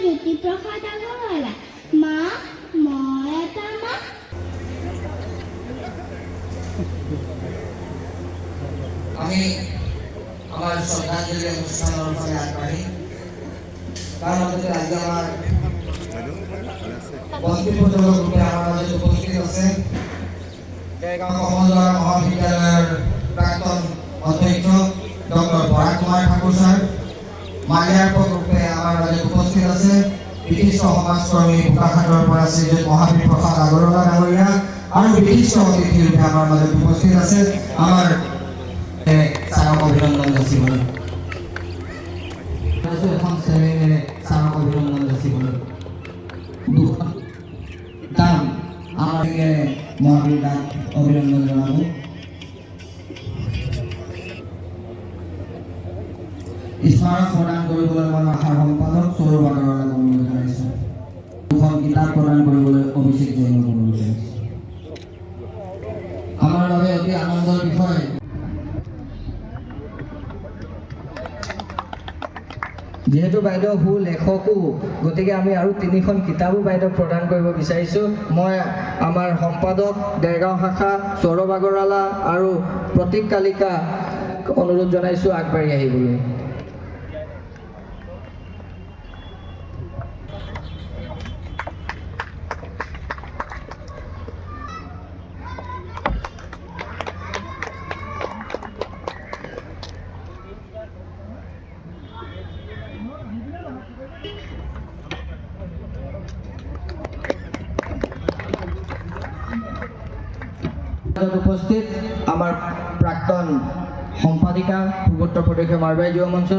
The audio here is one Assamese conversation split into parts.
জ্যোতিপ্ৰসাদ আগৰৱালা মা মই এটা মা আমি আমার শ্রদ্ধাঞ্জলি অনুষ্ঠানের ফলে আগবাড়ি তার মধ্যে আজকে আমার বন্ধুবর্গ গ্রুপে আমার মাঝে উপস্থিত আছে দেগাঁও কমলদৰা মহাবিদ্যালয়েৰ প্ৰাক্তন অধ্যক্ষ ডক্টৰ ভৰত কুমাৰ ঠাকুৰ স্যাৰ মালিয়াৰ্প গ্ৰুপে আমাৰ মাঝে উপস্থিত আছে বিশিষ্ট সমাজকৰ্মী বোকাখাটৰ পৰা শ্ৰীযুত মহাবীৰ প্ৰসাদ আগৰৱালা ডাঙৰীয়া আৰু বিশিষ্ট অতিথি ৰূপে আমাৰ মাজত উপস্থিত আছে আমাৰ সাৰাক অভিনন্দন যাচিবলৈ এখন ছেলেৰে সাৰাক অভিনন্দন যাচিবলৈ তাম আমাৰ মহাবীৰ দাক অভিনন্দন জনাব স্মাৰক প্ৰদান কৰিবলৈ মই আশাৰ সম্পাদক সৌৰভ আগৰৱালাক অনুৰোধ জনাইছোঁ দুখন কিতাপ প্ৰদান কৰিবলৈ অভিষেক জৈনক অনুৰোধ জনাইছোঁ আমাৰ বাবে অতি আনন্দৰ বিষয় যেহেতু বাইদেউ হু লেখকো গতিকে আমি আৰু তিনিখন কিতাপো বাইদেউ প্ৰদান কৰিব বিচাৰিছোঁ মই আমাৰ সম্পাদক দেৰগাঁও শাখা সৌৰভ আগৰৱালা আৰু প্ৰতীক কালিকা অনুৰোধ জনাইছোঁ আগবাঢ়ি আহিবলৈ উপস্থিত আমার প্রাক্তন সম্পাদিকা পূর্বোত্তর প্রদেশীয় মারবাড়ী যুব মঞ্চ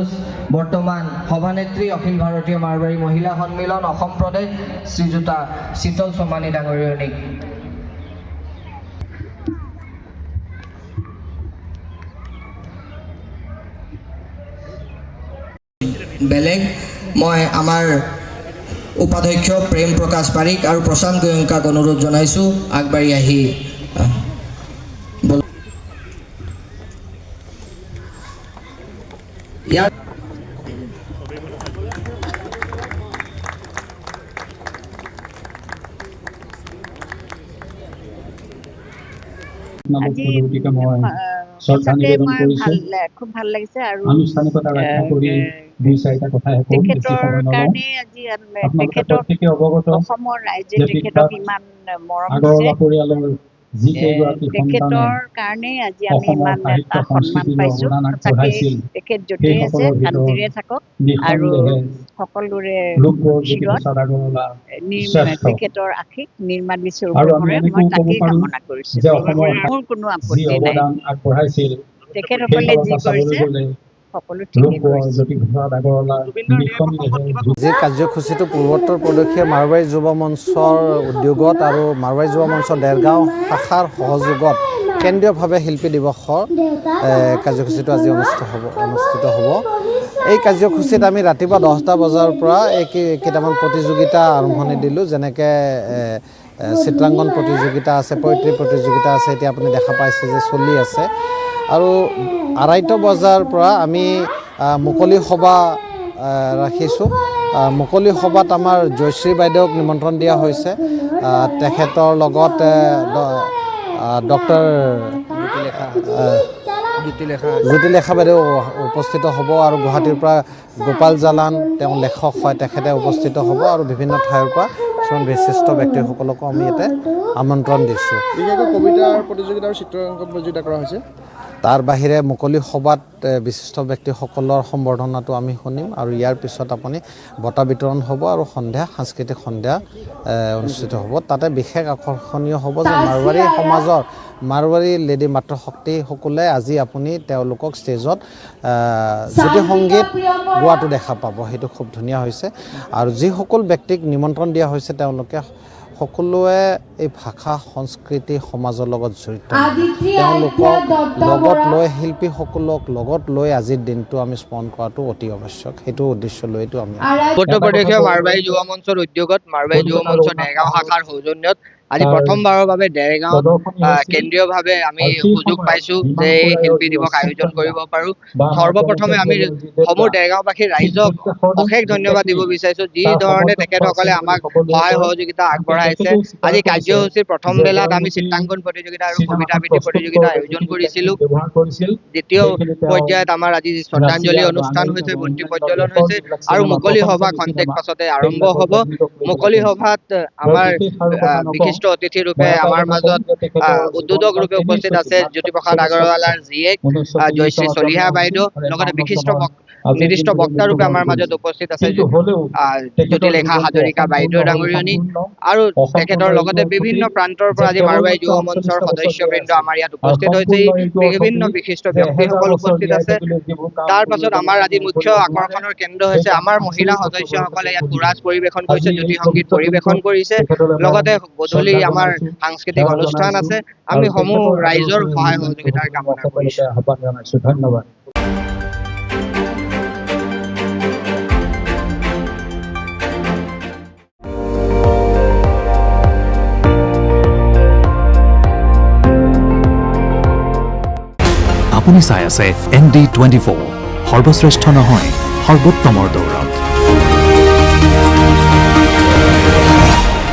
বর্তমান সভানেত্রী অখিল ভারতীয় মারবাড়ী মহিলা সন্মিলন অসম প্রদেশ শ্রীযুতা শীতল সোমানী ডাঙৰীয়নীক বেলেগ মই আমাৰ উপাধ্যক্ষ প্ৰেম প্ৰকাশ পাৰিক আৰু প্ৰশান্ত গোয়েংকাক অনুৰোধ জনাইছোঁ আগবাঢ়ি আহি ইয়াৰ খুব ভাল লাগিছে আৰু আনুষ্ঠানিকতা ৰক্ষা কৰি দুই চাৰিটা কথা তেখেতৰ অসমৰ ৰাইজে তেখেতক ইমান মৰম দিছে তেখেতৰ কাৰণে আজি আমি ইমান এটা সন্মান পাইছোঁ সঁচাকৈ তেখেত য'তেই আছে শান্তিৰে থাকক আৰু সকলোৰে তেখেতৰ আশীষ নিৰ্মালী স্বৰূপৰে মই তাকেই কামনা কৰিছোঁ মোৰ কোনো আপত্তি নাই তেখেতসকলে যি কৰিছে যি কাৰ্যসূচীটো পূৰ্বোত্তৰ প্ৰদেশীয় মাৰবাৰী যুৱ মঞ্চৰ উদ্যোগত আৰু মাৰবাৰী যুৱ মঞ্চৰ দেৰগাঁও শাখাৰ সহযোগত কেন্দ্ৰীয়ভাৱে শিল্পী দিৱসৰ কাৰ্যসূচীটো আজি অনুষ্ঠিত হ'ব এই কাৰ্যসূচীত আমি ৰাতিপুৱা 10টা বজাৰ পৰা কেইটামান প্ৰতিযোগিতা আৰম্ভণি দিলোঁ যেনেকৈ চিত্ৰাংকন প্ৰতিযোগিতা আছে পয়ট্ৰি প্ৰতিযোগিতা আছে এতিয়া আপুনি দেখা পাইছে যে চলি আছে আৰু 2:30 বজাৰ পৰা আমি মুকলি সভা ৰাখিছোঁ মুকলি সভাত আমাৰ জয়শ্ৰী বাইদেউক নিমন্ত্ৰণ দিয়া হৈছে তেখেতৰ লগত ডক্টৰ জ্যোতিলেখা বাইদেউ উপস্থিত হ'ব আৰু গুৱাহাটীৰ পৰা গোপাল জালান তেওঁ লেখক হয় তেখেতে উপস্থিত হ'ব আৰু বিভিন্ন ঠাইৰ পৰা কিছুমান বিশিষ্ট ব্যক্তিসকলকো আমি ইয়াতে আমন্ত্ৰণ দিছোঁ বিশেষকৈ কবিতাৰ প্ৰতিযোগিতা আৰু চিত্ৰাংকন প্ৰতিযোগিতা কৰা হৈছে তাৰ বাহিৰে মুকলি সভাত বিশিষ্ট ব্যক্তিসকলৰ সম্বৰ্ধনাটো আমি শুনিম আৰু ইয়াৰ পিছত আপুনি বঁটা বিতৰণ হ'ব আৰু সন্ধিয়া সাংস্কৃতিক সন্ধিয়া অনুষ্ঠিত হ'ব তাতে বিশেষ আকৰ্ষণীয় হ'ব যে মাৰৱাৰী সমাজৰ মাৰৱাৰী লেডি মাতৃশক্তিসকলে আজি আপুনি তেওঁলোকক ষ্টেজত জ্যোতি সংগীত গোৱাটো দেখা পাব সেইটো খুব ধুনীয়া হৈছে আৰু যিসকল ব্যক্তিক নিমন্ত্ৰণ দিয়া হৈছে তেওঁলোকে সকলোৱে এই ভাষা সংস্কৃতি সমাজৰ লগত জড়িত তেওঁলোকক লগত লৈ শিল্পীসকলক লগত লৈ আজিৰ দিনটো আমি স্মৰণ কৰাটো অতি আৱশ্যক সেইটো উদ্দেশ্য লৈতো আমি উত্তৰ প্ৰদেশীয় মাৰবাৰী যুৱ মঞ্চৰ উদ্যোগত মাৰবাৰী যুৱ মঞ্চৰ দেৰগাঁও শাখাৰ সৌজন্যত আজি প্ৰথমবাৰৰ বাবে দেৰগাঁৱত কেন্দ্ৰীয়ভাৱে আমি সুযোগ পাইছোঁ যে এই শিল্পী দিৱস আয়োজন কৰিব পাৰোঁ। সৰ্বপ্ৰথমে আমি সমূহ দেৰগাঁওবাসীৰ ৰাইজক অশেষ ধন্যবাদ দিব বিচাৰিছোঁ, যি ধৰণে তেখেতসকলে আমাক সহায় সহযোগিতা আগবঢ়াইছে। আজি কাৰ্যসূচীৰ প্ৰথম বেলাত আমি চিত্ৰাংকন প্ৰতিযোগিতা আৰু কবিতা আবৃত্তি প্ৰতিযোগিতা আয়োজন কৰিছিলোঁ। দ্বিতীয় পৰ্যায়ত আমাৰ আজি শ্ৰদ্ধাঞ্জলি অনুষ্ঠান হৈছে, বন্তি প্ৰজ্বলন হৈছে আৰু মুকলি সভা খন্তেক পাছতে আৰম্ভ হ'ব। মুকলি সভাত আমাৰ বিশিষ্ট অতিথি ৰূপে আমাৰ মাজত উদ্বোধক ৰূপে উপস্থিত আছে জ্যোতিপ্ৰসাদ আগৰৱালাৰ জীয়েক জয়শ্ৰী চলিহা বাইদেউ, লগতে বিশিষ্ট নিৰ্দিষ্ট বক্তা ৰূপে আমাৰ মাজত উপস্থিত আছে জ্যোতিলেখা হাজৰিকা বাইদেউ ডাঙৰীয়নী, আৰু তেখেতৰ লগতে বিভিন্ন প্ৰান্তৰ পৰা আজি মাৰোৱাৰী যুৱ মঞ্চৰ সদস্যবৃন্দ আমাৰ ইয়াত উপস্থিত হৈছে। বিভিন্ন বিশিষ্ট ব্যক্তিসকল উপস্থিত আছে। তাৰ পাছত আমাৰ আজি মুখ্য আকৰ্ষণৰ কেন্দ্ৰ হৈছে আমাৰ মহিলা সদস্যসকলে ইয়াত কোৰাছ পৰিৱেশন কৰিছে, জ্যোতি সংগীত পৰিৱেশন কৰিছে, লগতে গধূলি আমাৰ সাংস্কৃতিক অনুষ্ঠান আছে। আমি সমূহ ৰাইজৰ সহায় সহযোগিতাৰ কামনা কৰিছোঁ। ধন্যবাদ। আপুনি চাই আছে ND24, সৰ্বশ্ৰেষ্ঠ নহয় সৰ্বোত্তমৰ দৌৰত।